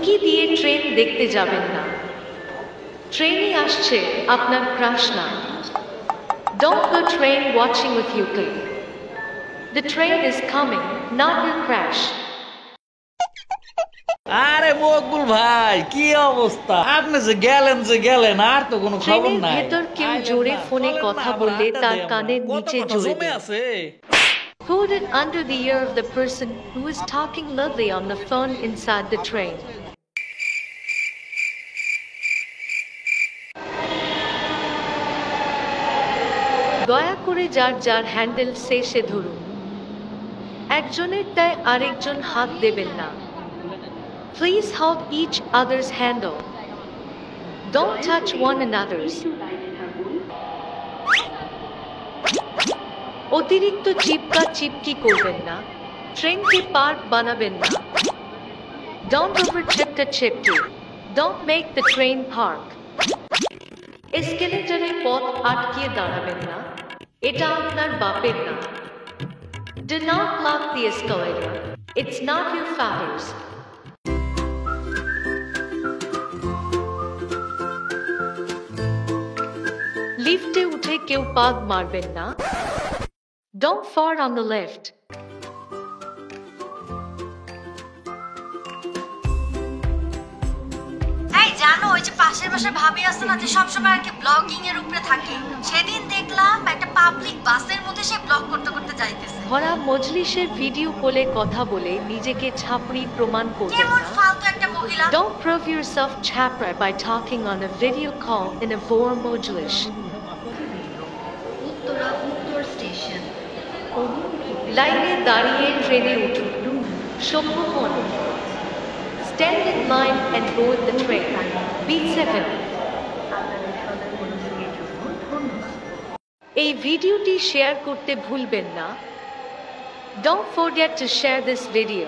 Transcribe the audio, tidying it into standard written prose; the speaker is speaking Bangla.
উকি দিয়ে ট্রেন দেখতে যাবেন না। ট্রেনই আসছে, আপনার ক্রাশ না। Don't go train watching with Yuki. The train is coming, not your crash. আরে মকবুল ভাই কি অবস্থা? আপনি যে গেলেন আর তো কোনো খবর ট্রেনের নাই। ভেতর কেউ জোরে ফোনে কথা বললে তার কানের নিচে জোরে জমে দিন। আছে। Put it under the ear of the person who is talking loudly on the phone inside the train. দয়া করে যার যার হ্যান্ডেল সে ধরুন। একজনের দায় আরেকজন হাত দেবেন না। Please hold each other's handle. Don't touch one another's. অতিরিক্ত চিপকি করবেন না। ট্রেনকে পার্ক বানাবেন না। Don't over chipki. Don't make the train park. এসকেলেটরে পথ আটকিয়ে দাঁড়াবেন না। এটা আপনার বাপের না। Do not block the escalator. It's not your father's. লিফটে উঠে কেউ পাগ মারবেন না। Don't fart on the lift. এই জানো ওই যে পাশের বাসার ভাবি আছে না যে সবসময় আর কি ব্লগিং এর উপরে থাকে, সেদিন দেখলাম একটা পাবলিক বাসের মধ্যে সে ব্লগ করতে করতে যাইতেছে। ভরা মজলিসের ভিডিও কলে কথা বলে নিজেকে ছাপড়ি প্রমাণ করবেন কেমন না। ফালতু একটা মহিলা। Don't prove yourself chapra by talking on a video call in a vor mojlish. উত্তর স্টেশন। লাইনে দাঁড়িয়ে ট্রেনে উঠুন। সভ্য হন। Stand in line and board the train. Be civil. এই ভিডিওটি শেয়ার করতে ভুলবেন না। Don't forget to share this video.